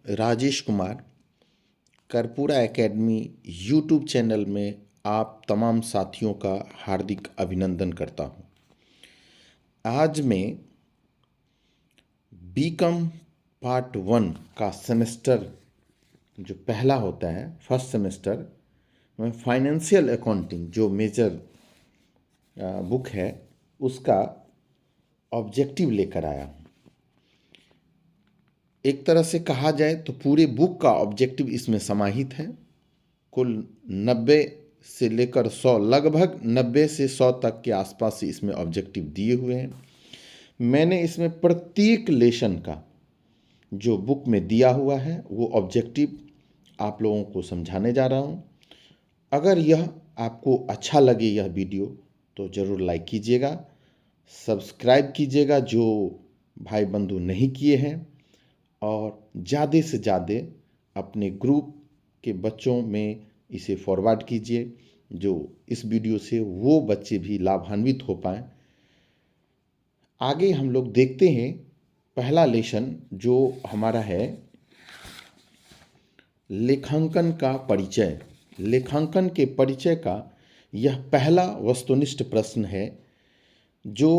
Rajesh Kumar Karpura academy YouTube channel में आप तमाम साथियों का हार्दिक अभिनंदन करता हूं। आज मैं बीकॉम पार्ट 1 का सेमेस्टर जो पहला होता है फर्स्ट सेमेस्टर में फाइनेंशियल अकाउंटिंग जो मेजर बुक है उसका ऑब्जेक्टिव लेकर आया हूँ। एक तरह से कहा जाए तो पूरे बुक का ऑब्जेक्टिव इसमें समाहित है। कुल 90 से लेकर 100 लगभग 90 से 100 तक के आसपास ही इसमें ऑब्जेक्टिव दिए हुए हैं। मैंने इसमें प्रत्येक लेसन का जो बुक में दिया हुआ है वो ऑब्जेक्टिव आप लोगों को समझाने जा रहा हूँ। अगर यह आपको अच्छा लगे यह वीडियो तो ज़रूर लाइक कीजिएगा, सब्सक्राइब कीजिएगा जो भाई बंधु नहीं किए हैं, और ज़्यादा से ज़्यादा अपने ग्रुप के बच्चों में इसे फॉरवर्ड कीजिए जो इस वीडियो से वो बच्चे भी लाभान्वित हो पाएँ। आगे हम लोग देखते हैं पहला लेसन जो हमारा है लेखांकन का परिचय। लेखांकन के परिचय का यह पहला वस्तुनिष्ठ प्रश्न है। जो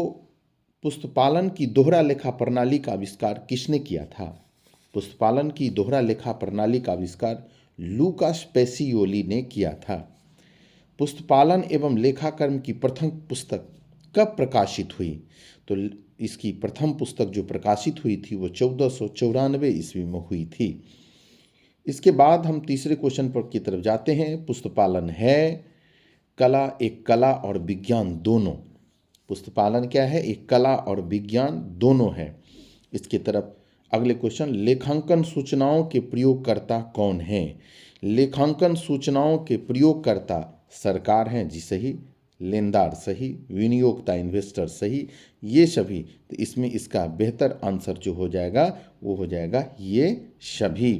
पुस्तपालन की दोहरा लेखा प्रणाली का आविष्कार किसने किया था? पुस्तपालन की दोहरा लेखा प्रणाली का आविष्कार लूकास पेसियोली ने किया था। पुस्तपालन एवं लेखाकर्म की प्रथम पुस्तक कब प्रकाशित हुई? तो इसकी प्रथम पुस्तक जो प्रकाशित हुई थी वो 1494 ईस्वी में हुई थी। इसके बाद हम तीसरे क्वेश्चन पर की तरफ जाते हैं। पुस्तपालन है कला, एक कला और विज्ञान दोनों। पुस्तपालन क्या है? एक कला और विज्ञान दोनों है। इसकी तरफ अगले क्वेश्चन, लेखांकन सूचनाओं के प्रयोगकर्ता कौन हैं? लेखांकन सूचनाओं के प्रयोगकर्ता सरकार हैं, जी सही, लेनदार सही, विनियोगता इन्वेस्टर सही, ये सभी। तो इसमें इसका बेहतर आंसर जो हो जाएगा वो हो जाएगा ये सभी।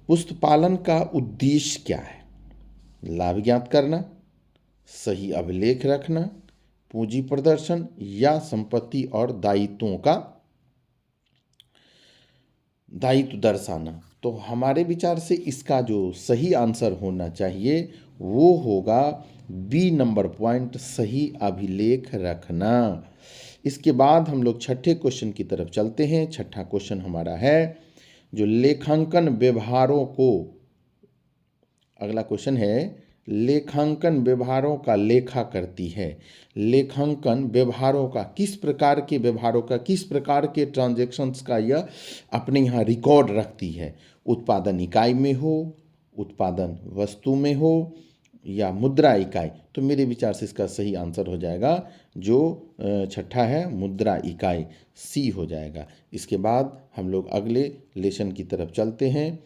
पुस्तपालन का उद्देश्य क्या है? लाभ ज्ञात करना, सही अभिलेख रखना, पूंजी प्रदर्शन या संपत्ति और दायित्वों का दायित्व दर्शाना। तो हमारे विचार से इसका जो सही आंसर होना चाहिए वो होगा बी नंबर पॉइंट, सही अभिलेख रखना। इसके बाद हम लोग छठे क्वेश्चन की तरफ चलते हैं। छठा क्वेश्चन हमारा है जो लेखांकन व्यवहारों को, अगला क्वेश्चन है लेखांकन व्यवहारों का लेखा करती है। लेखांकन व्यवहारों का, किस प्रकार के व्यवहारों का, किस प्रकार के ट्रांजैक्शंस का यह अपने यहाँ रिकॉर्ड रखती है? उत्पादन इकाई में हो, उत्पादन वस्तु में हो या मुद्रा इकाई। तो मेरे विचार से इसका सही आंसर हो जाएगा जो छठा है, मुद्रा इकाई, सी हो जाएगा। इसके बाद हम लोग अगले लेसन की तरफ चलते हैं।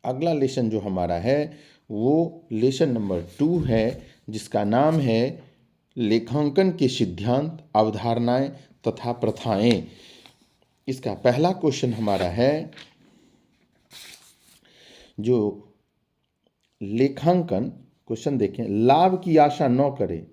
अगला लेसन जो हमारा है वो लेसन नंबर 2 है जिसका नाम है लेखांकन के सिद्धांत, अवधारणाएं तथा प्रथाएं। इसका पहला क्वेश्चन हमारा है जो लेखांकन, क्वेश्चन देखें, लाभ की आशा न करें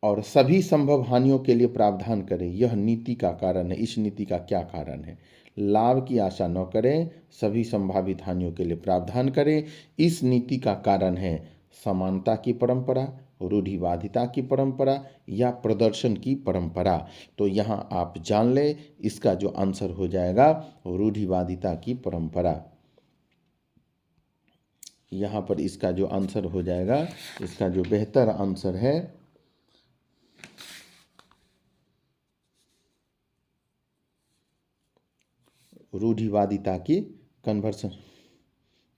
और सभी संभव हानियों के लिए प्रावधान करें, यह नीति का कारण है। इस नीति का क्या कारण है? लाभ की आशा न करें, सभी संभावित हानियों के लिए प्रावधान करें, इस नीति का कारण है समानता की परंपरा, रूढ़िवादिता की परंपरा या प्रदर्शन की परंपरा। तो यहाँ आप जान लें इसका जो आंसर हो जाएगा रूढ़िवादिता की परंपरा। यहाँ पर इसका जो आंसर हो जाएगा, इसका जो बेहतर आंसर है रूढ़िवादिता की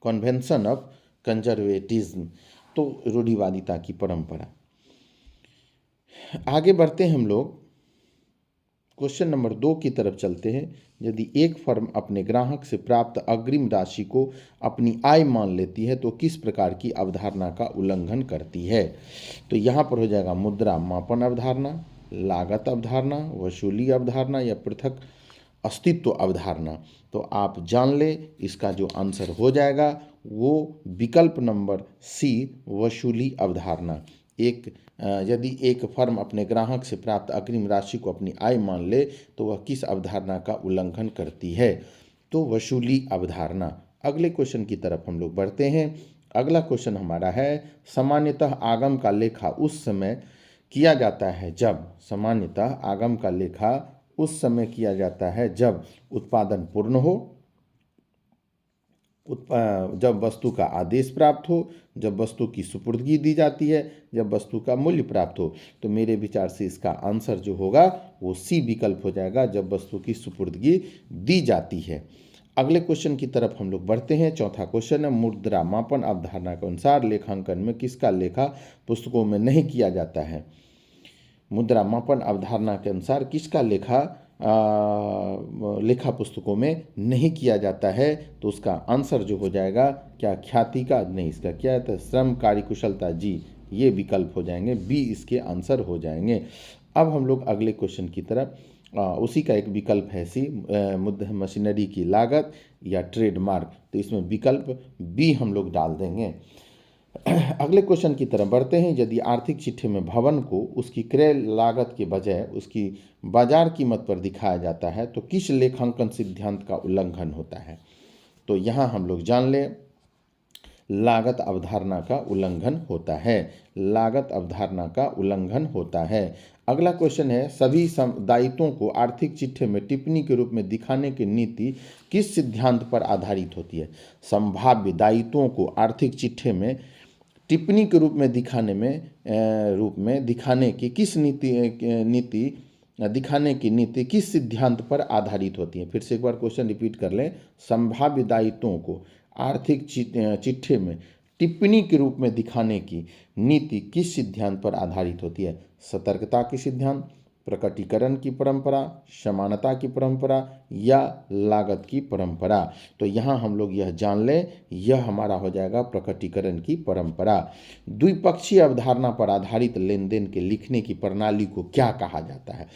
कन्वेंशन ऑफ कंजर्वेटिज्म। तो रूढ़िवादिता की परंपरा। आगे बढ़ते हैं हम लोग, क्वेश्चन नंबर 2 की तरफ चलते हैं। यदि एक फर्म अपने ग्राहक से प्राप्त अग्रिम राशि को अपनी आय मान लेती है तो किस प्रकार की अवधारणा का उल्लंघन करती है? तो यहाँ पर हो जाएगा मुद्रा मापन अवधारणा, लागत अवधारणा, वसूली अवधारणा या पृथक अस्तित्व अवधारणा। तो आप जान ले इसका जो आंसर हो जाएगा वो विकल्प नंबर सी, वसूली अवधारणा। यदि एक फर्म अपने ग्राहक से प्राप्त अग्रिम राशि को अपनी आय मान ले तो वह किस अवधारणा का उल्लंघन करती है? तो वसूली अवधारणा। अगले क्वेश्चन की तरफ हम लोग बढ़ते हैं। अगला क्वेश्चन हमारा है, सामान्यतः आगम का लेखा उस समय किया जाता है जब, सामान्यतः आगम का लेखा उस समय किया जाता है जब उत्पादन पूर्ण हो, जब वस्तु का आदेश प्राप्त हो, जब वस्तु की सुपुर्दगी दी जाती है, जब वस्तु का मूल्य प्राप्त हो। तो मेरे विचार से इसका आंसर जो होगा वो सी विकल्प हो जाएगा, जब वस्तु की सुपुर्दगी दी जाती है। अगले क्वेश्चन की तरफ हम लोग बढ़ते हैं। चौथा क्वेश्चन है, मुद्रा मापन अवधारणा के अनुसार लेखांकन में किसका लेखा पुस्तकों में नहीं किया जाता है? मुद्रा मापन अवधारणा के अनुसार किसका लेखा पुस्तकों में नहीं किया जाता है? तो उसका आंसर जो हो जाएगा, क्या ख्याति का, नहीं, इसका क्या है, तो श्रम, कार्यकुशलता, जी, ये विकल्प हो जाएंगे, बी इसके आंसर हो जाएंगे। अब हम लोग अगले क्वेश्चन की तरफ, उसी का एक विकल्प है सी, मशीनरी की लागत या ट्रेडमार्क, तो इसमें विकल्प बी हम लोग डाल देंगे। अगले क्वेश्चन की तरफ बढ़ते हैं। यदि आर्थिक चिट्ठी में भवन को उसकी क्रय लागत के बजाय उसकी बाजार कीमत पर दिखाया जाता है तो किस लेखांकन सिद्धांत का उल्लंघन होता है? तो यहाँ हम लोग जान लें, लागत अवधारणा का उल्लंघन होता है, लागत अवधारणा का उल्लंघन होता है। अगला क्वेश्चन है, सभी दायित्वों को आर्थिक चिट्ठी में टिप्पणी के रूप में दिखाने की नीति किस सिद्धांत पर आधारित होती है? संभाव्य दायित्वों को आर्थिक चिट्ठी में टिप्पणी के रूप में दिखाने की किस दिखाने की नीति किस सिद्धांत पर आधारित होती है? फिर से एक बार क्वेश्चन रिपीट कर लें। संभाव्य दायित्वों को आर्थिक चिट्ठी में टिप्पणी के रूप में दिखाने की नीति किस सिद्धांत पर आधारित होती है? सतर्कता की सिद्धांत, प्रकटीकरण की परंपरा, समानता की परंपरा या लागत की परंपरा? तो यहाँ हम लोग यह जान लें, यह हमारा हो जाएगा प्रकटीकरण की परंपरा। द्विपक्षीय अवधारणा पर आधारित लेन देन के लिखने की प्रणाली को क्या कहा जाता है?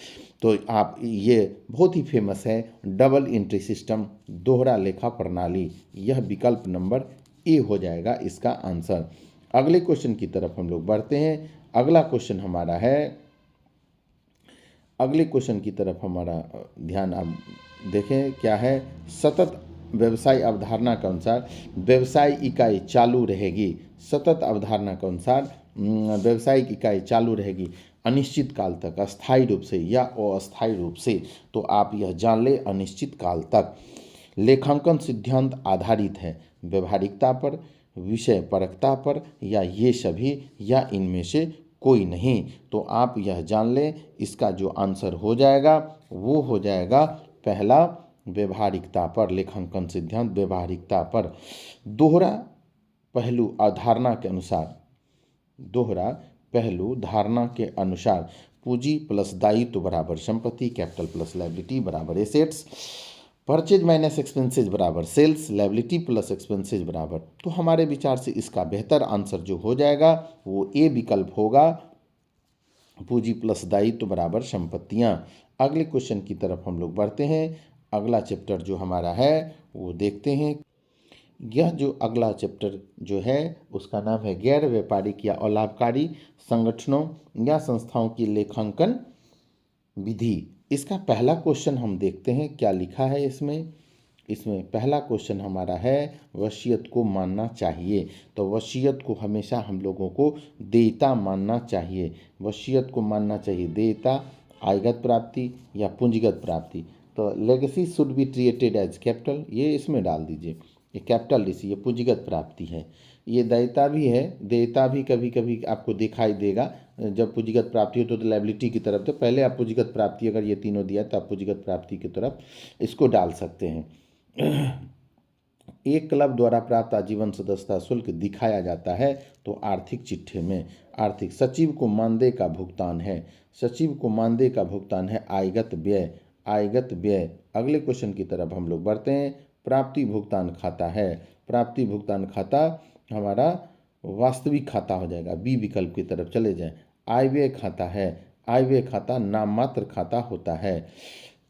तो आप, ये बहुत ही फेमस है, डबल एंट्री सिस्टम, दोहरा लेखा प्रणाली, यह विकल्प नंबर ए हो जाएगा इसका आंसर। अगले क्वेश्चन की तरफ हम लोग बढ़ते हैं। अगला क्वेश्चन हमारा है, अगले क्वेश्चन की तरफ हमारा ध्यान आप देखें, क्या है? सतत व्यवसाय अवधारणा के अनुसार व्यवसाय इकाई चालू रहेगी, सतत अवधारणा के अनुसार व्यवसायिक इकाई चालू रहेगी अनिश्चित काल तक, अस्थायी रूप से या अस्थायी रूप से? तो आप यह जान ले, अनिश्चित काल तक। लेखांकन सिद्धांत आधारित है व्यवहारिकता पर, विषय परकता पर, या ये सभी, या इनमें से कोई नहीं? तो आप यह जान लें, इसका जो आंसर हो जाएगा वो हो जाएगा पहला, व्यवहारिकता पर। लेखांकन सिद्धांत व्यवहारिकता पर। दोहरा पहलू अवधारणा के अनुसार, दोहरा पहलू धारणा के अनुसार पूंजी प्लस दायित्व बराबर संपत्ति, कैपिटल प्लस लायबिलिटी बराबर एसेट्स, परचेज माइनस एक्सपेंसेज बराबर सेल्स, लायबिलिटी प्लस एक्सपेंसेज बराबर, तो हमारे विचार से इसका बेहतर आंसर जो हो जाएगा वो ए विकल्प होगा, पूंजी प्लस दायित्व बराबर संपत्तियां। अगले क्वेश्चन की तरफ हम लोग बढ़ते हैं। अगला चैप्टर जो हमारा है वो देखते हैं। यह जो अगला चैप्टर जो है उसका नाम है गैर व्यापारिक या अलाभकारी संगठनों या संस्थाओं की लेखांकन विधि। इसका पहला क्वेश्चन हम देखते हैं क्या लिखा है इसमें। इसमें पहला क्वेश्चन हमारा है, वसीयत को मानना चाहिए। तो वसीयत को हमेशा हम लोगों को देयता मानना चाहिए, वसीयत को मानना चाहिए। देयता, आयगत प्राप्ति या पूंजीगत प्राप्ति। तो legacy should be treated as capital, ये इसमें डाल दीजिए, ये कैपिटल इसी, ये पूंजीगत प्राप्ति है। ये देयता भी है, देयता भी कभी कभी आपको दिखाई देगा जब पूंजीगत प्राप्ति हो तो लायबिलिटी की तरफ, तो पहले आप पूंजीगत प्राप्ति, अगर ये तीनों दिया तो आप पूंजीगत प्राप्ति की तरफ इसको डाल सकते हैं। एक क्लब द्वारा प्राप्त आजीवन सदस्यता शुल्क दिखाया जाता है तो आर्थिक चिट्ठी में, आर्थिक सचिव को मानदेय का भुगतान है, सचिव को मानदेय का भुगतान है आयगत व्यय, आयगत व्यय। अगले क्वेश्चन की तरफ हम लोग बढ़ते हैं। प्राप्ति भुगतान खाता है, प्राप्ति भुगतान खाता हमारा वास्तविक खाता हो जाएगा, बी विकल्प की तरफ चले जाएं। आय व्यय खाता है, आय व्यय खाता नाम मात्र खाता होता है।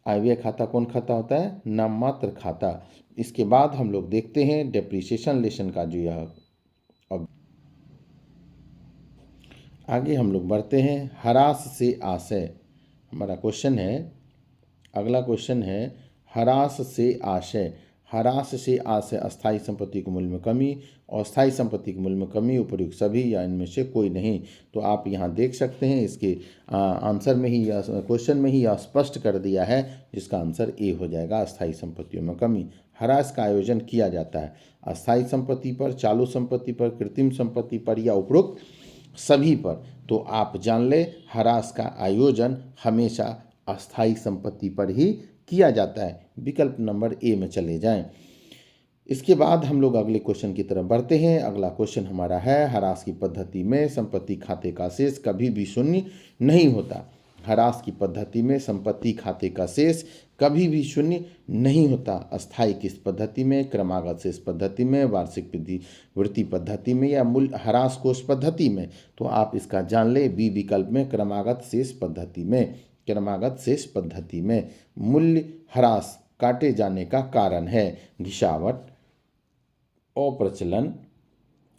आय व्यय खाता कौन खाता होता है? नाम मात्र खाता। इसके बाद हम लोग देखते हैं डेप्रिसिएशन लेसन का जो यह। अब आगे हम लोग बढ़ते हैं। हरास से आशय, हमारा क्वेश्चन है, अगला क्वेश्चन है हरास से आशय। हरास से आशय अस्थायी संपत्ति के मूल्य में कमी और स्थायी संपत्ति के मूल्य में कमी, उपयुक्त सभी या इनमें से कोई नहीं। तो आप यहाँ देख सकते हैं इसके आंसर में ही या क्वेश्चन में ही स्पष्ट कर दिया है, जिसका आंसर ए हो जाएगा, अस्थायी संपत्तियों में कमी। हरास का आयोजन किया जाता है अस्थायी संपत्ति पर, चालू संपत्ति पर, कृत्रिम संपत्ति पर या उपरोक्त सभी पर। तो आप जान ले, हरास का आयोजन हमेशा अस्थायी संपत्ति पर ही किया जाता है। विकल्प नंबर ए में चले जाएं। इसके बाद हम लोग अगले क्वेश्चन की तरफ बढ़ते हैं। अगला क्वेश्चन हमारा है, हरास की पद्धति में संपत्ति खाते का शेष कभी भी शून्य नहीं होता। हरास की पद्धति में संपत्ति खाते का शेष कभी भी शून्य नहीं होता। अस्थायी किस्त पद्धति में, क्रमागत शेष पद्धति में, वार्षिक वृद्धि पद्धति में या मूल्य हरास कोष पद्धति में। तो आप इसका जान ले, बी विकल्प में, क्रमागत शेष पद्धति में। क्रमागत शेष पद्धति में मूल्य ह्रास काटे जाने का कारण है घिसावट, अप्रचलन,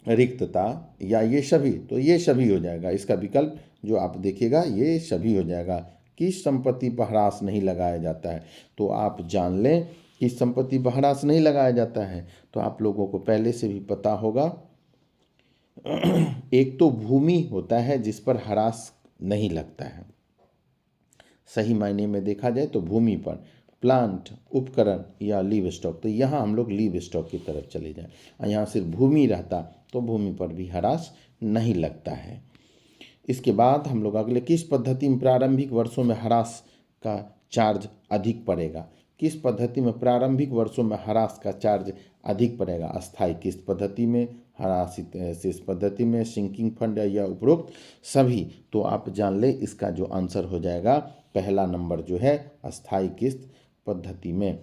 रिक्तता या ये सभी। तो ये सभी हो जाएगा, इसका विकल्प जो आप देखिएगा ये सभी हो जाएगा। किस संपत्ति पर ह्रास नहीं लगाया जाता है? तो आप जान लें किस संपत्ति पर ह्रास नहीं लगाया जाता है। तो आप लोगों को पहले से भी पता होगा, एक तो भूमि होता है जिस पर ह्रास नहीं लगता है, सही मायने में देखा जाए तो भूमि पर, प्लांट, उपकरण या लीव स्टॉक। तो यहाँ हम लोग लीव स्टॉक की तरफ चले जाएं, और यहाँ सिर्फ भूमि रहता तो भूमि पर भी ह्रास नहीं लगता है। इसके बाद हम लोग अगले, किस पद्धति में प्रारंभिक वर्षों में ह्रास का चार्ज अधिक पड़ेगा? किस पद्धति में प्रारंभिक वर्षों में ह्रास का चार्ज अधिक पड़ेगा? अस्थायी किस्त पद्धति में, ह्रासित शेष पद्धति में, सिंकिंग फंड या उपरोक्त सभी। तो आप जान ले, इसका जो आंसर हो जाएगा पहला नंबर जो है, अस्थायी किस्त पद्धति में।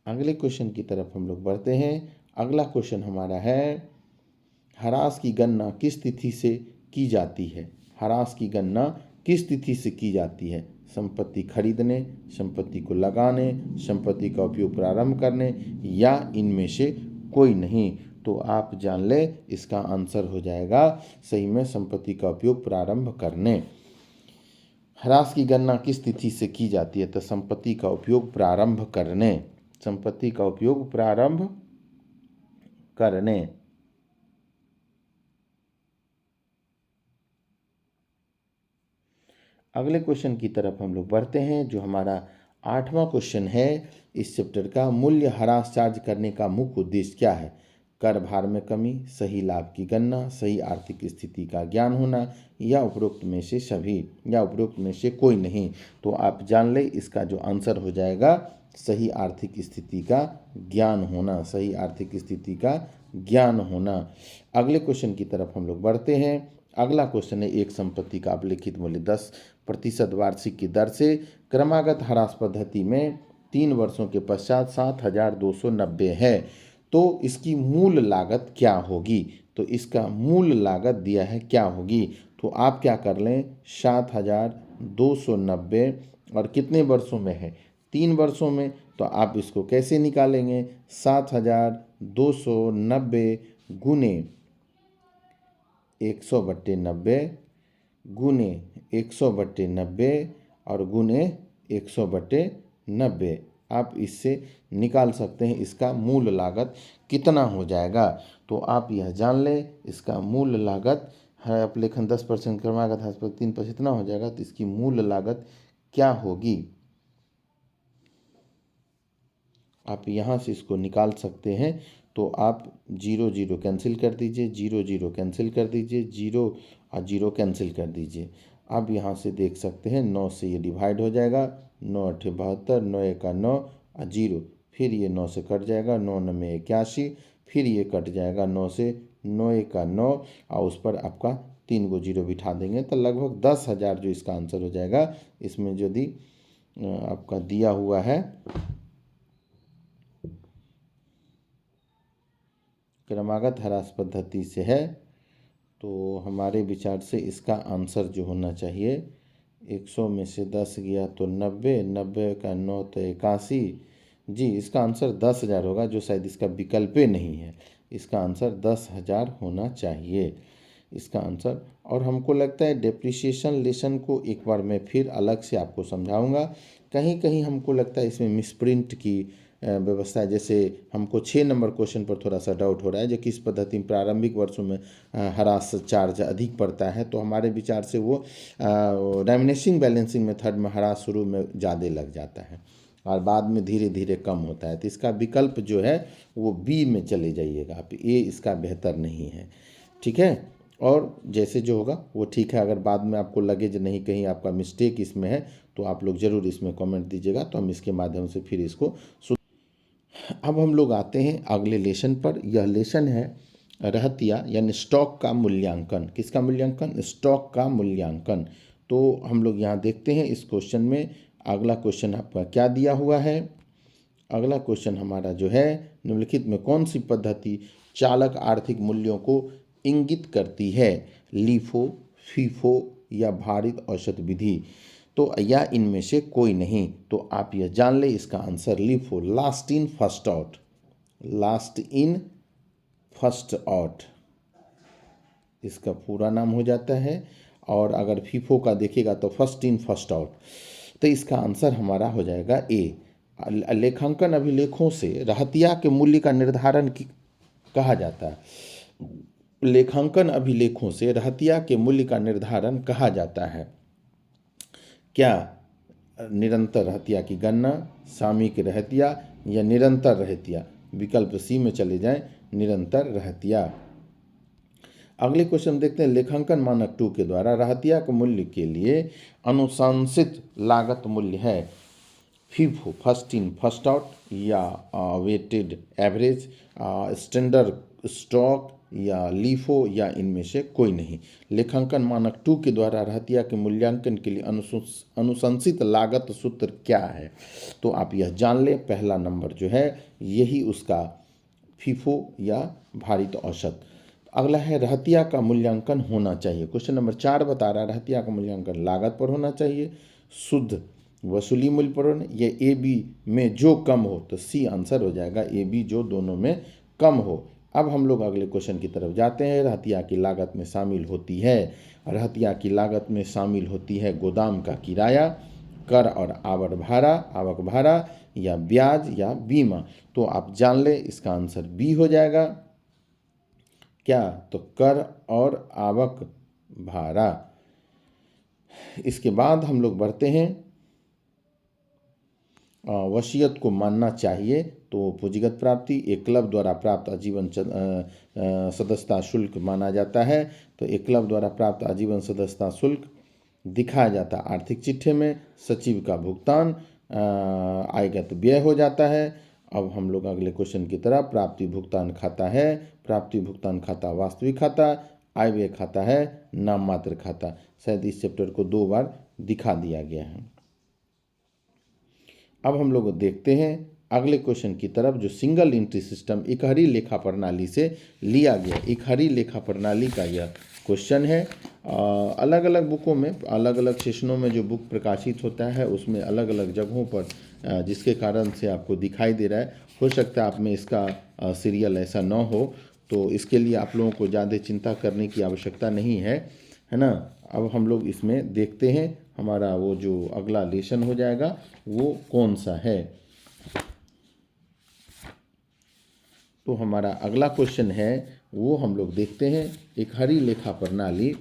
अगले क्वेश्चन की तरफ हम लोग बढ़ते हैं। अगला क्वेश्चन हमारा है, ह्रास की गणना किस तिथि से की जाती है? ह्रास की गणना किस तिथि से की जाती है? संपत्ति खरीदने, संपत्ति को लगाने, संपत्ति का उपयोग प्रारंभ करने या इनमें से कोई नहीं। तो आप जान ले, इसका आंसर हो जाएगा सही में संपत्ति का उपयोग प्रारंभ करने। ह्रास की गणना किस तिथि से की जाती है? तो संपत्ति का उपयोग प्रारंभ करने, संपत्ति का उपयोग प्रारंभ करने। अगले क्वेश्चन की तरफ हम लोग बढ़ते हैं, जो हमारा 8वां क्वेश्चन है इस चैप्टर का। मूल्य ह्रास चार्ज करने का मुख्य उद्देश्य क्या है? कर भार में कमी, सही लाभ की गणना, सही आर्थिक स्थिति का ज्ञान होना या उपरोक्त में से सभी या उपरोक्त में से कोई नहीं। तो आप जान ले, इसका जो आंसर हो जाएगा सही आर्थिक स्थिति का ज्ञान होना, सही आर्थिक स्थिति का ज्ञान होना। अगले क्वेश्चन की तरफ हम लोग बढ़ते हैं। अगला क्वेश्चन है, एक संपत्ति का अभिलिखित मूल्य 10% वार्षिक की दर से क्रमागत ह्रास पद्धति में 3 वर्षों के पश्चात 7,290 है, तो इसकी मूल लागत क्या होगी? तो इसका मूल लागत दिया है क्या होगी? तो आप क्या कर लें, 7,290 और कितने वर्षों में है? 3 वर्षों में। तो आप इसको कैसे निकालेंगे? 7,290 गुने 100/90 गुने 100/90 और गुने 100/90। आप इससे निकाल सकते हैं इसका मूल लागत कितना हो जाएगा। तो आप यह जान लें, इसका मूल लागत है अपलेखन 10% क्रमागत ह्रास पर 3% इतना हो जाएगा। तो इसकी मूल लागत क्या होगी? आप यहाँ से इसको निकाल सकते हैं। तो आप 0 0 कैंसिल कर दीजिए, 0 0 कैंसिल कर दीजिए, 0 और 0 कैंसिल कर दीजिए। आप यहाँ से देख सकते हैं 9 से ये डिवाइड हो जाएगा, 9 8 72, 9 1 9 और 0, फिर ये 9 से कट जाएगा, 9 9 81, फिर ये कट जाएगा 9 से, 9 1 9 और उस पर आपका 3 को 0 बिठा देंगे। तो लगभग 10,000 जो इसका आंसर हो जाएगा। इसमें यदि आपका दिया हुआ है क्रमागत ह्रास पद्धति से है, तो हमारे विचार से इसका आंसर जो होना चाहिए 100 में से 10 गया तो 90, 90 का 9 तो 81। जी, इसका आंसर 10,000 होगा, जो शायद इसका विकल्प नहीं है। इसका आंसर 10,000 होना चाहिए इसका आंसर। और हमको लगता है डेप्रिसिएशन लेसन को एक बार मैं फिर अलग से आपको समझाऊंगा। कहीं कहीं हमको लगता है इसमें मिसप्रिंट की व्यवस्था है। जैसे हमको 6 नंबर क्वेश्चन पर थोड़ा सा डाउट हो रहा है, जो किस पद्धति में प्रारंभिक वर्षों में ह्रास चार्ज अधिक पड़ता है, तो हमारे विचार से वो डायमिनिशिंग बैलेंसिंग मेथड में ह्रास शुरू में ज़्यादा लग जाता है और बाद में धीरे धीरे कम होता है। तो इसका विकल्प जो है वो बी में चले जाइएगा आप, ए इसका बेहतर नहीं है। ठीक है, और जैसे जो होगा वो ठीक है। अगर बाद में आपको लगे जो नहीं कहीं आपका मिस्टेक इसमें है, तो आप लोग ज़रूर इसमें कमेंट दीजिएगा, तो हम इसके माध्यम से फिर इसको अब हम लोग आते हैं अगले लेसन पर। यह लेसन है रहतिया यानी स्टॉक का मूल्यांकन। किसका मूल्यांकन? स्टॉक का मूल्यांकन। तो हम लोग यहाँ देखते हैं इस क्वेश्चन में अगला क्वेश्चन आपका क्या दिया हुआ है। अगला क्वेश्चन हमारा जो है, निम्नलिखित में कौन सी पद्धति चालक आर्थिक मूल्यों को इंगित करती है? लीफो, फीफो या भारित औसत विधि। तो या इनमें से कोई नहीं। तो आप यह जान ले, इसका answer LIFO, last in first out, last in first out इसका पूरा नाम हो जाता है। और अगर फीफो का देखिएगा तो फर्स्ट इन फर्स्ट आउट। तो इसका आंसर हमारा हो जाएगा ए। लेखांकन अभिलेखों से रहतिया के मूल्य का निर्धारण कहा जाता है। लेखांकन अभिलेखों से रहतिया के मूल्य का निर्धारण कहा जाता है। क्या निरंतर रहतिया की गणना, सामयिक रहतिया या निरंतर रहतिया? विकल्प सी में चले जाएं, निरंतर रहतिया। अगले क्वेश्चन देखते हैं। लेखांकन मानक 2 के द्वारा रहतिया के मूल्य के लिए अनुशंसित लागत मूल्य है FIFO, first in first out या वेटेड एवरेज, स्टैंडर्ड स्टॉक या लीफो या इनमें से कोई नहीं। लेखांकन मानक 2 के द्वारा रहतिया के मूल्यांकन के लिए अनुशंसित लागत सूत्र क्या है? तो आप यह जान लें, पहला नंबर जो है यही उसका फीफो या भारित औसत। अगला है रहतिया का मूल्यांकन होना चाहिए। क्वेश्चन नंबर 4 बता रहा है रहतिया का मूल्यांकन लागत पर होना चाहिए, शुद्ध वसूली मूल्य पर होना, ये ए बी में जो कम हो। तो सी आंसर हो जाएगा ए बी, जो दोनों में कम हो। अब हम लोग अगले क्वेश्चन की तरफ जाते हैं। रहतिया की लागत में शामिल होती है, रहतिया की लागत में शामिल होती है गोदाम का किराया, कर और आवक भाड़ा या ब्याज या बीमा। तो आप जान ले, इसका आंसर बी हो जाएगा। क्या? तो कर और आवक भाड़ा। इसके बाद हम लोग बढ़ते हैं, वसीयत को मानना चाहिए। तो पूंजीगत प्राप्ति एक क्लब द्वारा प्राप्त आजीवन सदस्यता शुल्क माना जाता है। तो एक क्लब द्वारा प्राप्त आजीवन सदस्यता शुल्क दिखाया जाता है आर्थिक चिट्ठे में। सचिव का भुगतान आयगत व्यय हो जाता है। अब हम लोग अगले क्वेश्चन की तरफ। प्राप्ति भुगतान खाता है, प्राप्ति भुगतान खाता वास्तविक खाता, आय व्यय खाता है नाम मात्र खाता। शायद इस चैप्टर को 2 बार दिखा दिया गया है। अब हम लोग देखते हैं अगले क्वेश्चन की तरफ, जो सिंगल एंट्री सिस्टम इकहरी लेखा प्रणाली से लिया गया। इकहरी लेखा प्रणाली का यह क्वेश्चन है। अलग अलग बुकों में, अलग अलग सेशनों में जो बुक प्रकाशित होता है उसमें अलग अलग जगहों पर जिसके कारण से आपको दिखाई दे रहा है। हो सकता है आप में इसका सीरियल ऐसा न हो, तो इसके लिए आप लोगों को ज़्यादा चिंता करने की आवश्यकता नहीं है ना। अब हम लोग इसमें देखते हैं हमारा वो जो अगला लेसन हो जाएगा वो कौन सा है। तो हमारा अगला क्वेश्चन है वो हम लोग देखते हैं, इकहरी लेखा प्रणाली।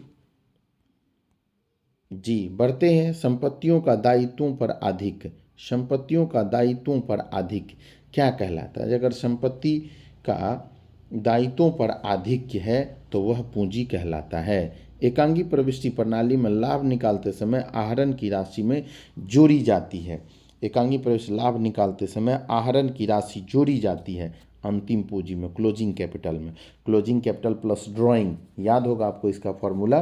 जी, बढ़ते हैं। संपत्तियों का दायित्वों पर अधिक, संपत्तियों का दायित्वों पर अधिक क्या कहलाता है? अगर संपत्ति का दायित्वों पर आधिक्य है तो वह पूंजी कहलाता है। एकांगी प्रविष्टि प्रणाली में लाभ निकालते समय आहरण की राशि में जोड़ी जाती है। एकांगी प्रविष्टि लाभ निकालते समय आहरण की राशि जोड़ी जाती है अंतिम पूंजी में, क्लोजिंग कैपिटल में। क्लोजिंग कैपिटल प्लस ड्राइंग, याद होगा आपको इसका formula,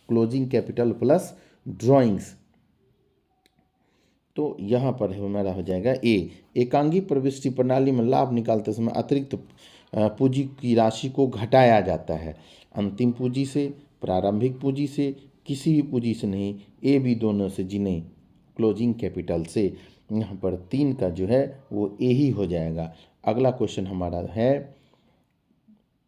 closing capital plus drawings. तो यहाँ पर हमारा हो जाएगा ए। एकांगी प्रविष्टि प्रणाली में लाभ निकालते समय अतिरिक्त पूंजी की राशि को घटाया जाता है। अंतिम पूंजी से, प्रारंभिक पूंजी से, किसी भी पूंजी से नहीं, ए बी दोनों से जिन्हें क्लोजिंग कैपिटल से। यहाँ पर 3 का जो है वो ए ही हो जाएगा। अगला क्वेश्चन हमारा है,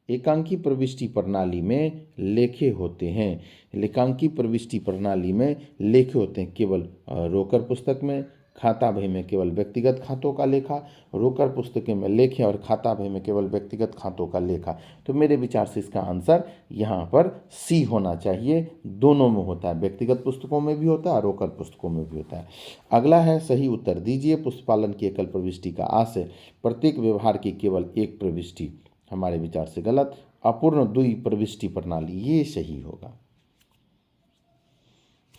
एकांकी प्रविष्टि प्रणाली में लेखे होते हैं। लेखांकी प्रविष्टि प्रणाली में लेखे होते हैं केवल रोकर पुस्तक में, खाता बही में केवल व्यक्तिगत खातों का लेखा, रोकर पुस्तक में लेखे और खाता बही में केवल व्यक्तिगत खातों का लेखा। तो मेरे विचार से इसका आंसर यहाँ पर सी होना चाहिए। दोनों में होता है, व्यक्तिगत पुस्तकों में भी होता है और रोकर पुस्तकों में भी होता है। अगला है, सही उत्तर दीजिए। पुस्तपालन की एकल प्रविष्टि का आशय प्रत्येक व्यवहार की केवल एक प्रविष्टि। हमारे विचार से गलत। अपूर्ण द्वि प्रविष्टि प्रणाली, ये सही होगा,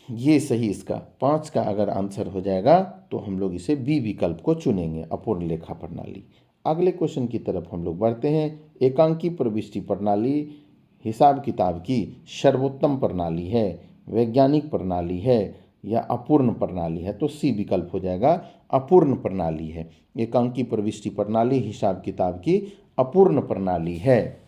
ये सही। इसका 5 का अगर आंसर हो जाएगा तो हम लोग इसे बी विकल्प को चुनेंगे, अपूर्ण लेखा प्रणाली। अगले क्वेश्चन की तरफ हम लोग बढ़ते हैं। एकांकी प्रविष्टि प्रणाली हिसाब किताब की सर्वोत्तम प्रणाली है, वैज्ञानिक प्रणाली है या अपूर्ण प्रणाली है? तो सी विकल्प हो जाएगा, अपूर्ण प्रणाली है। एकांकी प्रविष्टि प्रणाली हिसाब किताब की अपूर्ण प्रणाली है,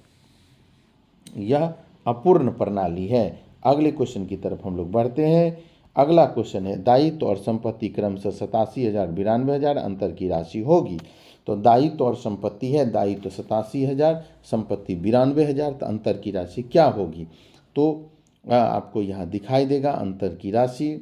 यह अपूर्ण प्रणाली है। अगले क्वेश्चन की तरफ हम लोग बढ़ते हैं। अगला क्वेश्चन है, दायित्व और संपत्ति क्रमशः 87,000 92,000 अंतर की राशि होगी। तो दायित्व और संपत्ति है, दायित्व 87,000, संपत्ति 92,000, तो अंतर की राशि क्या होगी? तो आपको यहाँ दिखाई देगा अंतर की राशि।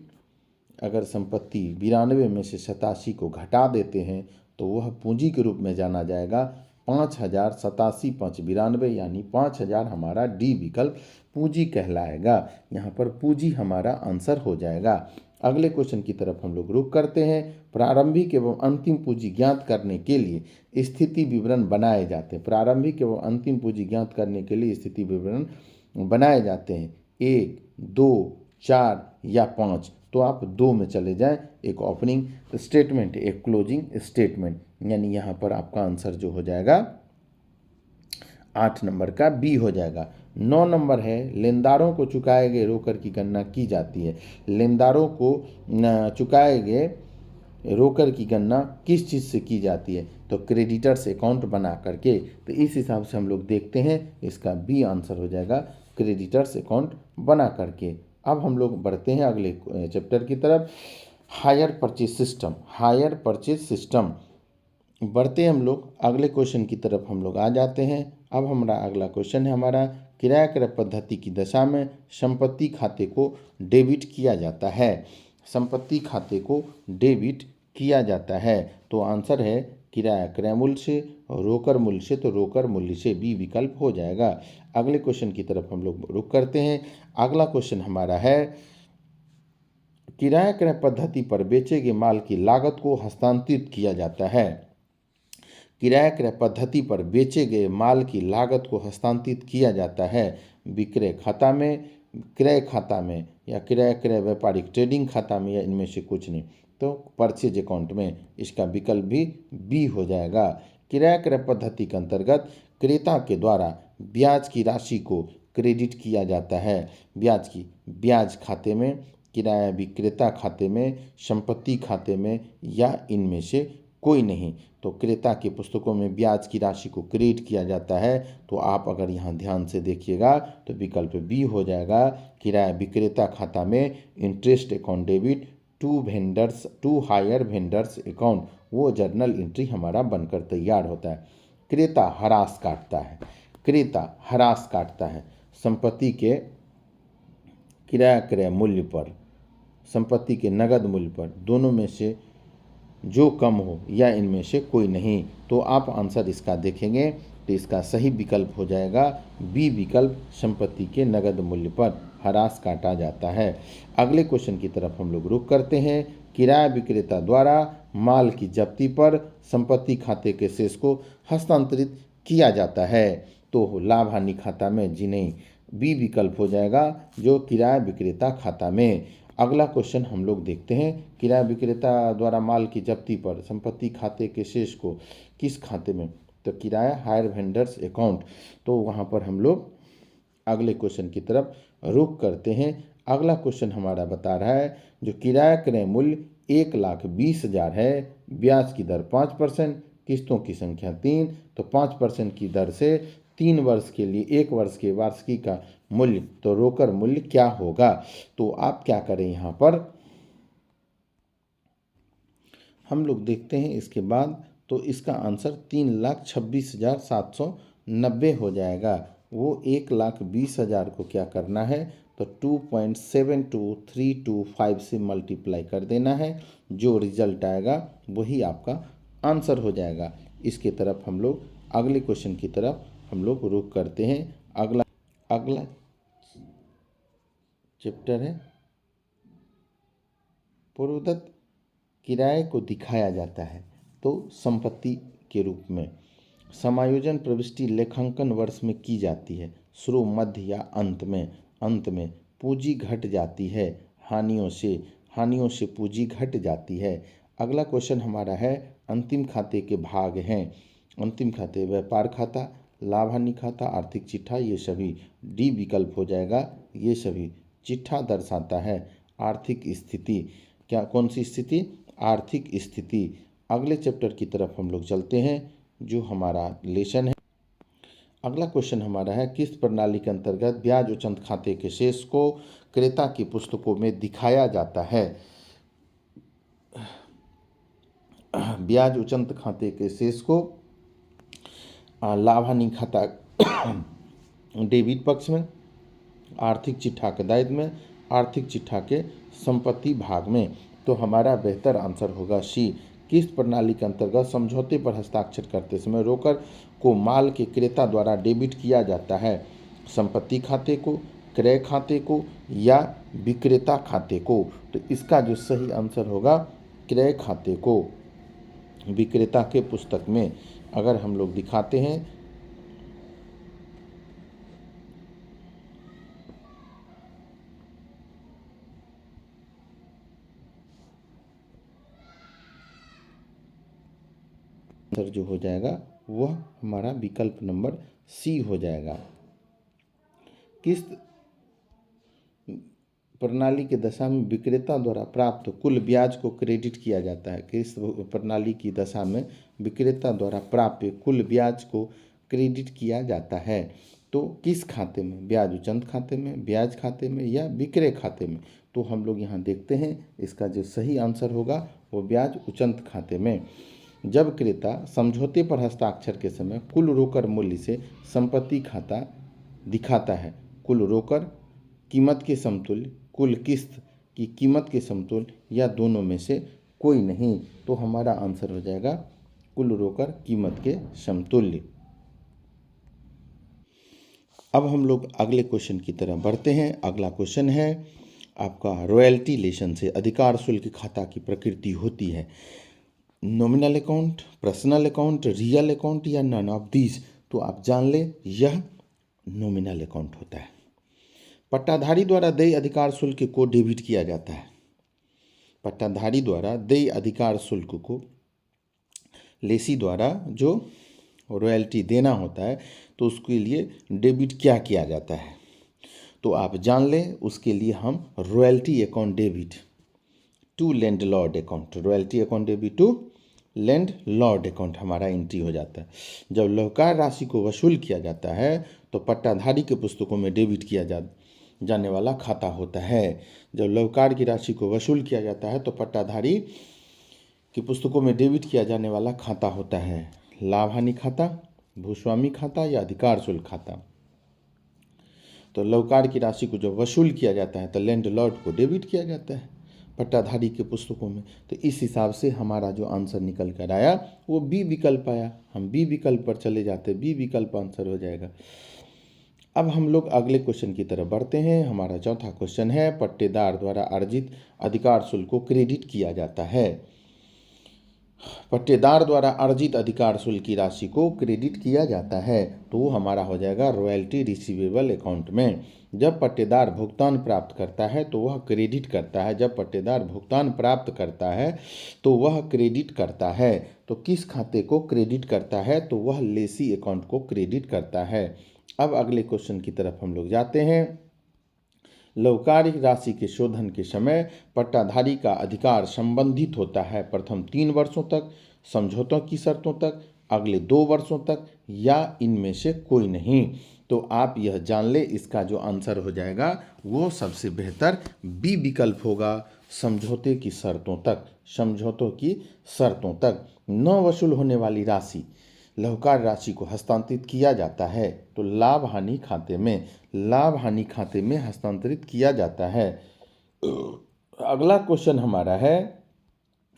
अगर संपत्ति 92 में से 87 को घटा देते हैं तो वह पूंजी के रूप में जाना जाएगा। 5,000 87 5 92, यानी 5,000 हमारा डी विकल्प पूंजी कहलाएगा। यहाँ पर पूंजी हमारा आंसर हो जाएगा। अगले क्वेश्चन की तरफ हम लोग रुख करते हैं। प्रारंभिक एवं अंतिम पूंजी ज्ञात करने के लिए स्थिति विवरण बनाए जाते हैं। प्रारंभिक एवं अंतिम पूंजी ज्ञात करने के लिए स्थिति विवरण बनाए जाते हैं, 1 2 4 या 5। तो आप 2 में चले जाएं, एक ओपनिंग स्टेटमेंट, एक क्लोजिंग स्टेटमेंट, यानी यहाँ पर आपका आंसर जो हो जाएगा 8 नंबर का बी हो जाएगा। 9 नंबर है, लेनदारों को चुकाए गए रोकर की गणना की जाती है। लेनदारों को चुकाए गए रोकर की गणना किस चीज़ से की जाती है? तो क्रेडिटर्स अकाउंट बना करके। तो इस हिसाब से हम लोग देखते हैं, इसका बी आंसर हो जाएगा, क्रेडिटर्स अकाउंट बना करके। अब हम लोग बढ़ते हैं अगले चैप्टर की तरफ, hire purchase system. Hire purchase system बढ़ते हम लोग अगले क्वेश्चन की तरफ हम लोग आ जाते हैं। अब हमारा अगला क्वेश्चन है हमारा, किराया क्रय पद्धति की दशा में संपत्ति खाते को डेबिट किया जाता है। संपत्ति खाते को डेबिट किया जाता है। तो आंसर है किराया क्रय मूल्य से, रोकर मूल्य से, तो रोकर मूल्य से बी विकल्प हो जाएगा। अगले क्वेश्चन की तरफ हम लोग रुख करते हैं। अगला क्वेश्चन हमारा है, किराया क्रय पद्धति पर बेचे गए माल की लागत को हस्तांतरित किया जाता है। किराया क्रय पद्धति पर बेचे गए माल की लागत को हस्तांतरित किया जाता है विक्रय खाता में, क्रय खाता में, या किराया क्रय व्यापारिक ट्रेडिंग खाता में, या इनमें से कुछ नहीं। तो परचेज अकाउंट में, इसका विकल्प भी बी हो जाएगा। किराया क्रय पद्धति के अंतर्गत क्रेता के द्वारा ब्याज की राशि को क्रेडिट किया जाता है। ब्याज खाते में, किराया विक्रेता खाते में, संपत्ति खाते में, या इनमें से कोई नहीं। तो क्रेता की पुस्तकों में ब्याज की राशि को क्रेडिट किया जाता है। तो आप अगर यहाँ ध्यान से देखिएगा तो विकल्प बी हो जाएगा, किराया विक्रेता खाता में interest account debit to hire vendors account, वो जर्नल एंट्री हमारा बनकर तैयार होता है। क्रेता हरास काटता है, क्रेता हरास काटता है संपत्ति के किराया क्रय मूल्य पर, संपत्ति के नगद मूल्य पर, दोनों में से जो कम हो या इनमें से कोई नहीं। तो आप आंसर इसका देखेंगे तो इसका सही विकल्प हो जाएगा बी विकल्प, संपत्ति के नगद मूल्य पर हरास काटा जाता है। अगले क्वेश्चन की तरफ हम लोग रुख करते हैं। किराया विक्रेता द्वारा माल की जब्ती पर संपत्ति खाते के शेष को हस्तांतरित किया जाता है। तो लाभ हानि खाता में, जी नहीं, बी विकल्प हो जाएगा, जो किराया विक्रेता खाता में। अगला क्वेश्चन हम लोग देखते हैं, किराया विक्रेता द्वारा माल की जब्ती पर संपत्ति खाते के शेष को किस खाते में? तो किराया हायर वेंडर्स अकाउंट। तो वहाँ पर हम लोग अगले क्वेश्चन की तरफ रुख करते हैं। अगला क्वेश्चन हमारा बता रहा है, जो किराया क्रय मूल्य 1,20,000 है, ब्याज की दर 5%, किस्तों की संख्या 3, तो 5% की दर से 3 वर्ष के लिए 1 वर्ष के वार्षिकी का मूल्य, तो रोकड़ मूल्य क्या होगा। तो आप क्या करें, यहाँ पर हम लोग देखते हैं इसके बाद, तो इसका आंसर 3,26,790 हो जाएगा। वो 1,20,000 को क्या करना है, तो 2.72325 से मल्टीप्लाई कर देना है। जो रिजल्ट आएगा वही आपका आंसर हो जाएगा। इसके तरफ हम लोग अगले क्वेश्चन की तरफ हम लोग रुख करते हैं। अगला चैप्टर है पूर्वदत्त किराए को दिखाया जाता है तो संपत्ति के रूप में। समायोजन प्रविष्टि लेखांकन वर्ष में की जाती है, शुरू, मध्य या अंत में। अंत में पूंजी घट जाती है, हानियों से पूंजी घट जाती है। अगला क्वेश्चन हमारा है अंतिम खाते के भाग हैं। अंतिम खाते व्यापार खाता, लाभ हानि खाता, आर्थिक चिट्ठा, ये सभी डी विकल्प हो जाएगा। ये सभी चिट्ठा दर्शाता है आर्थिक स्थिति। क्या, कौन सी स्थिति, आर्थिक स्थिति। अगले चैप्टर की तरफ हम लोग चलते हैं जो हमारा लेसन है। अगला क्वेश्चन हमारा है किस प्रणाली के अंतर्गत ब्याज उचंत खाते के शेष को क्रेता की पुस्तकों में दिखाया जाता है। ब्याज उचंत खाते के शेष को लाभ हानि खाता डेबिट पक्ष में, आर्थिक चिट्ठा के दायित्व में, आर्थिक चिट्ठा के संपत्ति भाग में। तो हमारा बेहतर आंसर होगा सी। किस प्रणाली के अंतर्गत समझौते पर हस्ताक्षर करते समय रोकड़ को माल के क्रेता द्वारा डेबिट किया जाता है, संपत्ति खाते को, क्रय खाते को या विक्रेता खाते को। तो इसका जो सही आंसर होगा क्रय खाते को। विक्रेता के पुस्तक में अगर हम लोग दिखाते हैं आंसर जो हो जाएगा वह हमारा विकल्प नंबर सी हो जाएगा। किस प्रणाली की दशा में विक्रेता द्वारा प्राप्त कुल ब्याज को क्रेडिट किया जाता है। किस प्रणाली की दशा में विक्रेता द्वारा प्राप्त कुल ब्याज को क्रेडिट किया जाता है। तो किस खाते में, ब्याज उचंत खाते में, ब्याज खाते में या विक्रय खाते में। तो हम लोग यहाँ देखते हैं इसका जो सही आंसर होगा वो ब्याज उचंत खाते में। जब क्रेता समझौते पर हस्ताक्षर के समय कुल रोकड़ मूल्य से संपत्ति खाता दिखाता है, कुल रोकड़ कीमत के समतुल्य, कुल किस्त की कीमत के समतुल्य या दोनों में से कोई नहीं। तो हमारा आंसर हो जाएगा कुल रोकड़ कीमत के समतुल्य। अब हम लोग अगले क्वेश्चन की तरफ बढ़ते हैं। अगला क्वेश्चन है आपका रॉयल्टी लेसन से अधिकार शुल्क खाता की प्रकृति होती है। Nominal account, personal account, real account या नन ऑफ दीज। तो आप जान ले यह नॉमिनल अकाउंट होता है। पट्टाधारी द्वारा देय अधिकार शुल्क को डेबिट किया जाता है। पट्टाधारी द्वारा देय अधिकार शुल्क को लेसी द्वारा जो रॉयल्टी देना होता है तो उसके लिए डेबिट क्या किया जाता है। तो आप जान लें उसके लिए हम royalty account debit to landlord account, royalty account debit to landlord account हमारा एंट्री हो जाता है। जब लौहकार राशि को वसूल किया जाता है तो पट्टाधारी के पुस्तकों में डेबिट किया जाने वाला खाता होता है। जब लौहकार की राशि को वसूल किया जाता है तो पट्टाधारी की पुस्तकों में डेबिट किया जाने वाला खाता होता है लाभ हानि खाता, भूस्वामी खाता या अधिकार शुल्क खाता। तो लौहकार की राशि को जब वसूल किया जाता है तो लैंडलॉर्ड को डेबिट किया जाता है पट्टाधारी के पुस्तकों में। तो इस हिसाब से हमारा जो आंसर निकल कर आया वो बी विकल्प आया। हम बी विकल्प पर चले जाते, बी विकल्प आंसर हो जाएगा। अब हम लोग अगले क्वेश्चन की तरफ बढ़ते हैं। हमारा चौथा क्वेश्चन है पट्टेदार द्वारा अर्जित अधिकार शुल्क को क्रेडिट किया जाता है। पट्टेदार द्वारा अर्जित अधिकार शुल्क की राशि को क्रेडिट किया जाता है तो वो हमारा हो जाएगा रॉयल्टी रिसीवेबल अकाउंट में। जब पट्टेदार भुगतान प्राप्त करता है तो वह क्रेडिट करता है। जब पट्टेदार भुगतान प्राप्त करता है तो वह क्रेडिट करता है। तो किस खाते को क्रेडिट करता है, तो वह लेसी अकाउंट को क्रेडिट करता है। अब अगले क्वेश्चन की तरफ हम लोग जाते हैं। लौहकारी राशि के शोधन के समय पट्टाधारी का अधिकार संबंधित होता है प्रथम 3 वर्षों तक, समझौतों की शर्तों तक, अगले 2 वर्षों तक, या इनमें से कोई नहीं। तो आप यह जान ले, इसका जो आंसर हो जाएगा वो सबसे बेहतर बी विकल्प होगा, समझौते की शर्तों तक। समझौतों की शर्तों तक न वसूल होने वाली राशि, लहुकार राशि को हस्तांतरित किया जाता है तो लाभ हानि खाते में, लाभ हानि खाते में हस्तांतरित किया जाता है। अगला क्वेश्चन हमारा है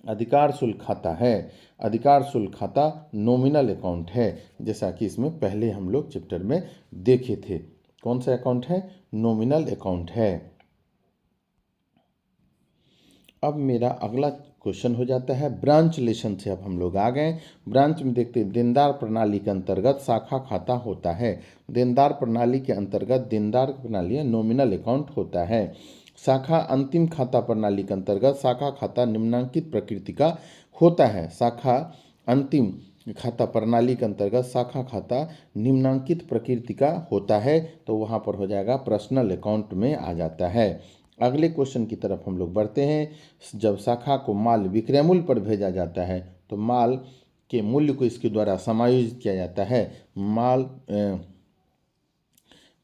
अधिकार शुल्क खाता है। अधिकार शुल्क खाता नॉमिनल अकाउंट है, जैसा कि इसमें पहले हम लोग चैप्टर में देखे थे। कौन सा अकाउंट है? नॉमिनल अकाउंट है। अब मेरा अगला क्वेश्चन हो जाता है ब्रांच लेसन से। अब हम लोग आ गए ब्रांच में, देखते हैं देनदार प्रणाली के अंतर्गत शाखा खाता होता है। देनदार प्रणाली के अंतर्गत देनदार प्रणाली नॉमिनल अकाउंट होता है। शाखा अंतिम खाता प्रणाली के अंतर्गत शाखा खाता निम्नांकित प्रकृति का होता है। शाखा अंतिम खाता प्रणाली के अंतर्गत शाखा खाता निम्नांकित प्रकृति का होता है, तो वहाँ पर हो जाएगा पर्सनल अकाउंट में आ जाता है। अगले क्वेश्चन की तरफ हम लोग बढ़ते हैं। जब शाखा को माल विक्रय मूल्य पर भेजा जाता है तो माल के मूल्य को इसके द्वारा समायोजित किया जाता है। माल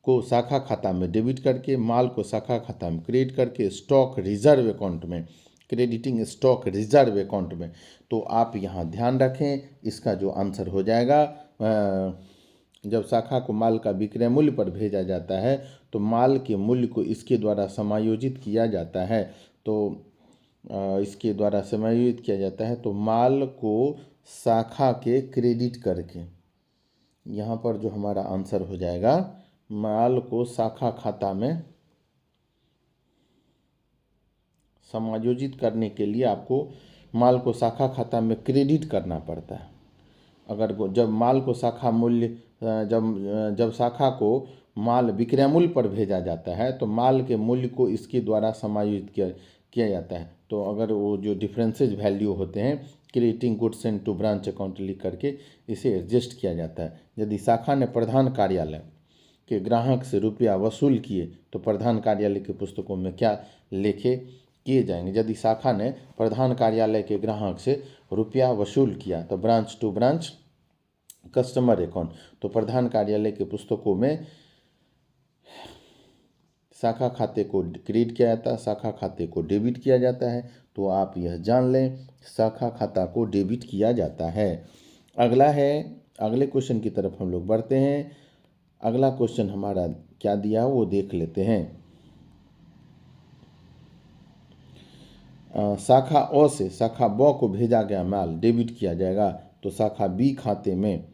को शाखा खाता में डेबिट करके, माल को शाखा खाता में क्रेडिट करके, स्टॉक रिजर्व अकाउंट में, क्रेडिटिंग स्टॉक रिजर्व अकाउंट में। तो आप यहाँ ध्यान रखें, इसका जो आंसर हो जाएगा जब शाखा को माल का विक्रय मूल्य पर भेजा जाता है तो माल के मूल्य को इसके द्वारा समायोजित किया जाता है। तो इसके द्वारा समायोजित किया जाता है तो माल को शाखा के क्रेडिट करके, यहाँ पर जो हमारा आंसर हो जाएगा माल को शाखा खाता में समायोजित करने के लिए आपको माल को शाखा खाता में क्रेडिट करना पड़ता है। अगर जब माल को शाखा मूल्य जब शाखा को माल विक्रय मूल्य पर भेजा जाता है तो माल के मूल्य को इसके द्वारा समायोजित किया जाता है। तो अगर वो जो डिफरेंसेज वैल्यू होते हैं creating goods and to branch account लिख करके इसे एडजस्ट किया जाता है। यदि शाखा ने प्रधान कार्यालय के ग्राहक से रुपया वसूल किए तो प्रधान कार्यालय की पुस्तकों में क्या लेखे किए जाएंगे? यदि शाखा ने प्रधान कार्यालय के ग्राहक से रुपया वसूल किया तो branch to branch customer account, तो प्रधान कार्यालय के पुस्तकों में शाखा खाते को क्रेडिट किया जाता है, शाखा खाते को डेबिट किया जाता है। तो आप यह जान लें शाखा खाता को डेबिट किया जाता है। अगला है, अगले क्वेश्चन की तरफ हम लोग बढ़ते हैं। अगला क्वेश्चन हमारा क्या दिया वो देख लेते हैं। शाखा अ से शाखा ब को भेजा गया माल डेबिट किया जाएगा तो शाखा बी खाते में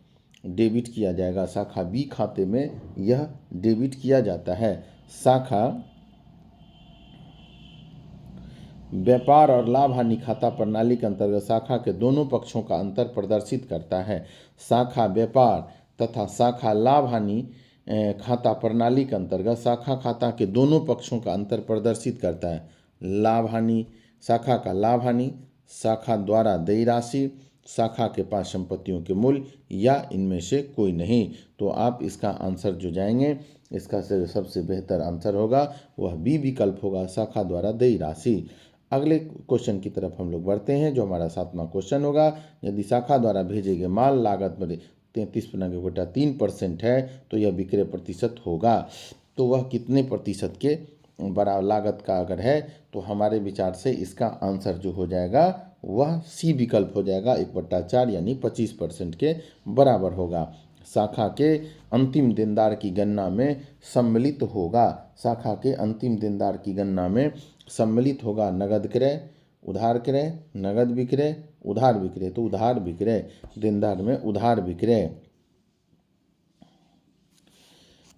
डेबिट किया जाएगा। शाखा बी खाते में यह डेबिट किया जाता है। शाखा व्यापार और लाभ हानि खाता प्रणाली के अंतर्गत शाखा के दोनों पक्षों का अंतर प्रदर्शित करता है। शाखा व्यापार तथा शाखा लाभ हानि खाता प्रणाली के अंतर्गत शाखा खाता के दोनों पक्षों का अंतर प्रदर्शित करता है। लाभ हानि, शाखा का लाभ हानि, शाखा द्वारा देय राशि, शाखा के पास संपत्तियों के मूल्य, या इनमें से कोई नहीं। तो आप इसका आंसर जो जाएंगे, इसका सबसे बेहतर आंसर होगा वह बी विकल्प होगा, शाखा द्वारा देय राशि। अगले क्वेश्चन की तरफ हम लोग बढ़ते हैं जो हमारा 7वां क्वेश्चन होगा। यदि शाखा द्वारा भेजे गए माल लागत में 33.3% है तो यह विक्रय प्रतिशत होगा। तो वह कितने प्रतिशत के बड़ा लागत का अगर है तो हमारे विचार से इसका आंसर जो हो जाएगा वह सी विकल्प हो जाएगा, 1/4 यानी 25% के बराबर होगा। शाखा के अंतिम देनदार की गणना में सम्मिलित होगा। शाखा के अंतिम देनदार की गणना में सम्मिलित होगा नगद क्रय, उधार क्रय, नगद विक्रय, उधार विक्रय। तो उधार विक्रय, देनदार में उधार विक्रय।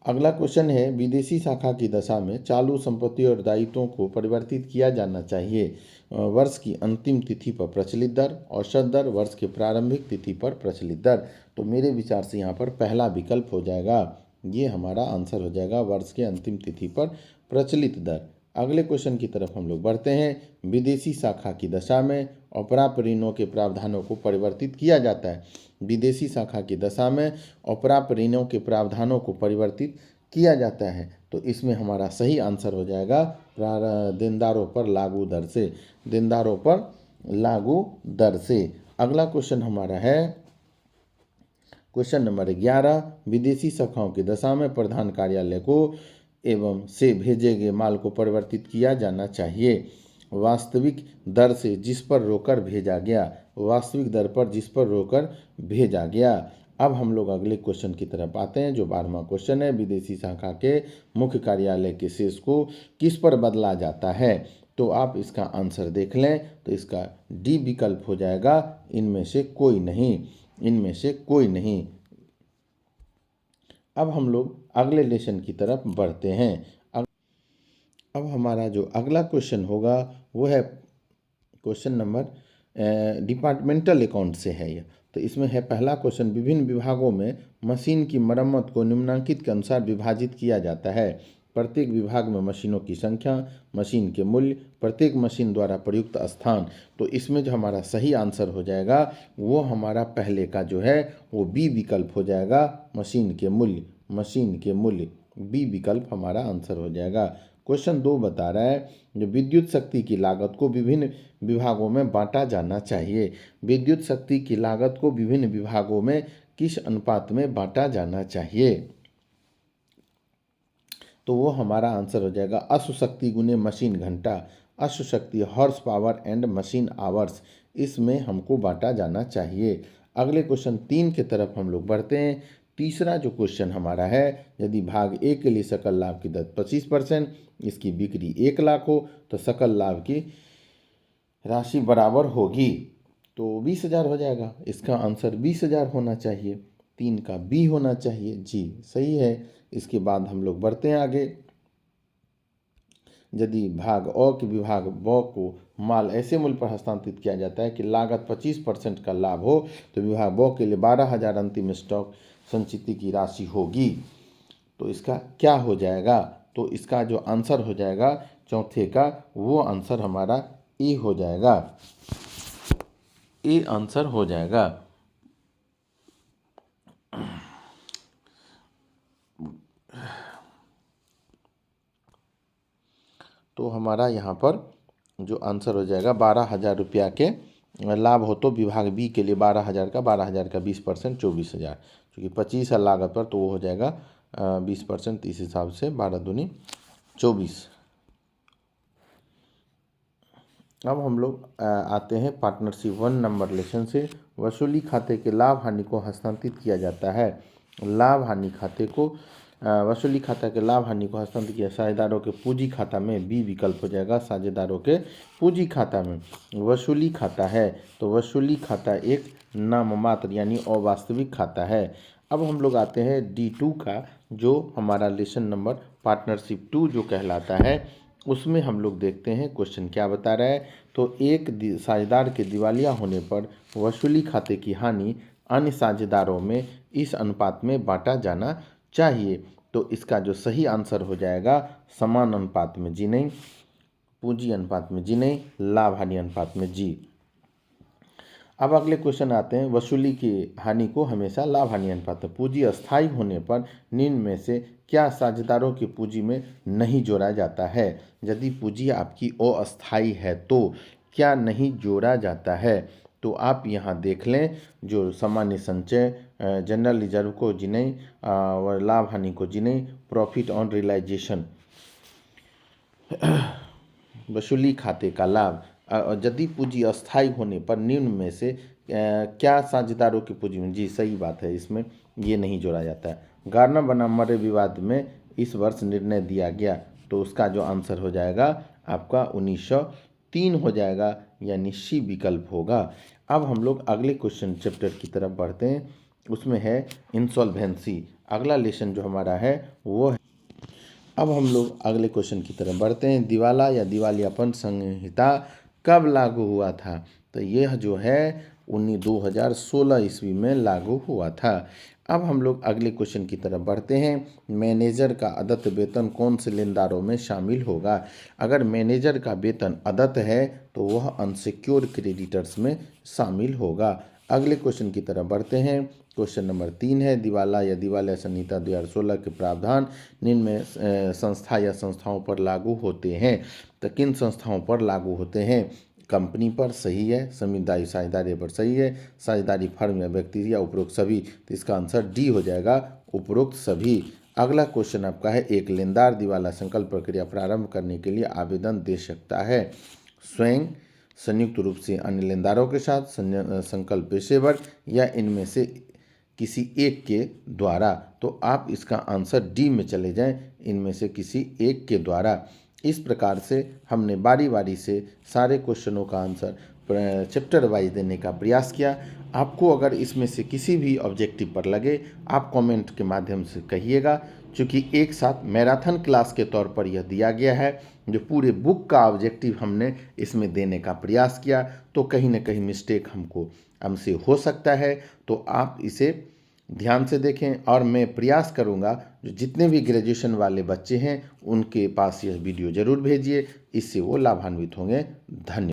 अगला क्वेश्चन है विदेशी शाखा की दशा में चालू संपत्ति और दायित्वों को परिवर्तित किया जाना चाहिए। वर्ष की अंतिम तिथि पर प्रचलित दर, औसत दर, वर्ष के प्रारंभिक तिथि पर प्रचलित दर। तो मेरे विचार से यहाँ पर पहला विकल्प हो जाएगा, ये हमारा आंसर हो जाएगा वर्ष के अंतिम तिथि पर प्रचलित दर। अगले क्वेश्चन की तरफ हम लोग बढ़ते हैं। विदेशी शाखा की दशा में अप्राप्य ऋणों के प्रावधानों को परिवर्तित किया जाता है। विदेशी शाखा की दशा में अप्राप्य ऋणों के प्रावधानों को परिवर्तित किया जाता है। तो इसमें हमारा सही आंसर हो जाएगा देनदारों पर लागू दर से, देनदारों पर लागू दर से। अगला क्वेश्चन हमारा है क्वेश्चन नंबर 11। विदेशी शाखाओं की दशा में प्रधान कार्यालय को एवं से भेजे गए माल को परिवर्तित किया जाना चाहिए। वास्तविक दर से जिस पर रोकर भेजा गया, वास्तविक दर पर जिस पर रोकर भेजा गया। अब हम लोग अगले क्वेश्चन की तरफ आते हैं, जो 12वां क्वेश्चन है। विदेशी शाखा के मुख्य कार्यालय के शेष को किस पर बदला जाता है? तो आप इसका आंसर देख लें तो इसका डी विकल्प हो जाएगा, इनमें से कोई नहीं, इनमें से कोई नहीं। अब हम लोग अगले लेसन की तरफ बढ़ते हैं। अब हमारा जो अगला क्वेश्चन होगा वो है क्वेश्चन नंबर डिपार्टमेंटल अकाउंट से है यह। तो इसमें है पहला क्वेश्चन, विभिन्न विभागों में मशीन की मरम्मत को निम्नलिखित के अनुसार विभाजित किया जाता है। प्रत्येक विभाग में मशीनों की संख्या, मशीन के मूल्य, प्रत्येक मशीन द्वारा प्रयुक्त स्थान। तो इसमें जो हमारा सही आंसर हो जाएगा वो हमारा पहले का जो है वो बी विकल्प हो जाएगा, मशीन के मूल्य, मशीन के मूल्य, बी विकल्प हमारा आंसर हो जाएगा। क्वेश्चन 2 बता रहा है, जो विद्युत शक्ति की लागत को विभिन्न विभागों में बांटा जाना चाहिए। विद्युत शक्ति की लागत को विभिन्न विभागों में किस अनुपात में बांटा जाना चाहिए? तो वो हमारा आंसर हो जाएगा अश्व शक्ति गुने मशीन घंटा, अश्व शक्ति horse power and machine hours, इसमें हमको बांटा जाना चाहिए। अगले क्वेश्चन 3 की तरफ हम लोग बढ़ते हैं। तीसरा जो क्वेश्चन हमारा है, यदि भाग ए के लिए सकल लाभ की दर 25%, इसकी बिक्री 1 लाख हो तो सकल लाभ की राशि बराबर होगी। तो 20,000 हो जाएगा। इसका आंसर 20,000 होना चाहिए, 3 का बी होना चाहिए। जी सही है। इसके बाद हम लोग बढ़ते हैं आगे। यदि भाग अ के विभाग ब को माल ऐसे मूल्य पर हस्तांतरित किया जाता है कि लागत 25% का लाभ हो, तो विभाग ब के लिए 12,000 अंतिम स्टॉक संचिति की राशि होगी। तो इसका क्या हो जाएगा? तो इसका जो आंसर हो जाएगा चौथे का, वो आंसर हमारा ए हो जाएगा, ए आंसर हो जाएगा। तो हमारा यहाँ पर जो आंसर हो जाएगा 12,000 रुपया के लाभ हो तो विभाग बी के लिए 12,000 का 20% 24,000, क्योंकि 25 है लागत पर, तो वो हो जाएगा 20%, इस हिसाब से 12 दूनी 24। अब हम लोग आते हैं पार्टनरशिप 1 नंबर लेसन से। वसूली खाते के लाभ हानि को हस्तांतरित किया जाता है। लाभ हानि खाते को वसूली खाता के लाभ हानि को हस्तांतरित किया साझेदारों के पूंजी खाता में, बी विकल्प हो जाएगा, साझेदारों के पूंजी खाता में। वसूली खाता है तो वसूली खाता एक नाममात्र यानी अवास्तविक खाता है। अब हम लोग आते हैं D2 का, जो हमारा लेसन नंबर पार्टनरशिप 2 जो कहलाता है, उसमें हम लोग देखते हैं क्वेश्चन क्या बता रहा है। तो एक साझेदार के दिवालिया होने पर वसूली खाते की हानि अन्य साझेदारों में इस अनुपात में बांटा जाना चाहिए। तो इसका जो सही आंसर हो जाएगा समान अनुपात में जी नहीं, पूंजी अनुपात में जी नहीं, लाभ हानि अनुपात में जी। अब अगले क्वेश्चन आते हैं, वसूली की हानि को हमेशा लाभ हानि अनुपात में, पूंजी अस्थायी होने पर निम्न में से क्या साझेदारों की पूंजी में नहीं जोड़ा जाता है? यदि पूंजी आपकी अस्थायी है तो क्या नहीं जोड़ा जाता है? तो आप यहाँ देख लें, जो सामान्य संचय, जनरल रिजर्व को जी नहीं, और लाभ हानि को जी नहीं, प्रॉफिट ऑन रियलाइजेशन, वसूली खाते का लाभ, यदि पूंजी अस्थायी होने पर निम्न में से क्या साझेदारों की पूंजी में, जी सही बात है, इसमें ये नहीं जोड़ा जाता है। गार्नर बनाम मर्रे विवाद में इस वर्ष निर्णय दिया गया, तो उसका जो आंसर हो जाएगा आपका 1903 हो जाएगा, यानी सी विकल्प होगा। अब हम लोग अगले क्वेश्चन चैप्टर की तरफ बढ़ते हैं, उसमें है इंसॉल्वेंसी। अगला लेसन जो हमारा है वो है। अब हम लोग अगले क्वेश्चन की तरफ बढ़ते हैं, दिवाला या दिवालियापन संहिता कब लागू हुआ था? तो यह जो है 2016 ईस्वी में लागू हुआ था। अब हम लोग अगले क्वेश्चन की तरफ बढ़ते हैं, मैनेजर का अदत्त वेतन कौन से लेनदारों में शामिल होगा? अगर मैनेजर का वेतन अदत्त है तो वह अनसिक्योर्ड क्रेडिटर्स में शामिल होगा। अगले क्वेश्चन की तरफ बढ़ते हैं, क्वेश्चन नंबर 3 है, दिवाला या दिवालिया संहिता 2016 के प्रावधान निम्न में संस्था या संस्थाओं पर लागू होते हैं? तो किन संस्थाओं पर लागू होते हैं? कंपनी पर सही है, साझेदारी साझेदारी पर सही है, साझेदारी फर्म या व्यक्ति या उपरोक्त सभी, तो इसका आंसर डी हो जाएगा, उपरोक्त सभी। अगला क्वेश्चन आपका है, एक लेनदार दिवाला संकल्प प्रक्रिया प्रारंभ करने के लिए आवेदन दे सकता है स्वयं, संयुक्त रूप से अन्य लेनदारों के साथ, संकल्प पेशेवर, या इनमें से किसी एक के द्वारा। तो आप इसका आंसर डी में चले जाएं, इनमें से किसी एक के द्वारा। इस प्रकार से हमने बारी बारी से सारे क्वेश्चनों का आंसर चैप्टर वाइज देने का प्रयास किया। आपको अगर इसमें से किसी भी ऑब्जेक्टिव पर लगे, आप कमेंट के माध्यम से कहिएगा, क्योंकि एक साथ मैराथन क्लास के तौर पर यह दिया गया है, जो पूरे बुक का ऑब्जेक्टिव हमने इसमें देने का प्रयास किया, तो कहीं ना कहीं मिस्टेक हमसे हो सकता है, तो आप इसे ध्यान से देखें। और मैं प्रयास करूंगा जो जितने भी ग्रेजुएशन वाले बच्चे हैं उनके पास यह वीडियो ज़रूर भेजिए, इससे वो लाभान्वित होंगे। धन्यवाद।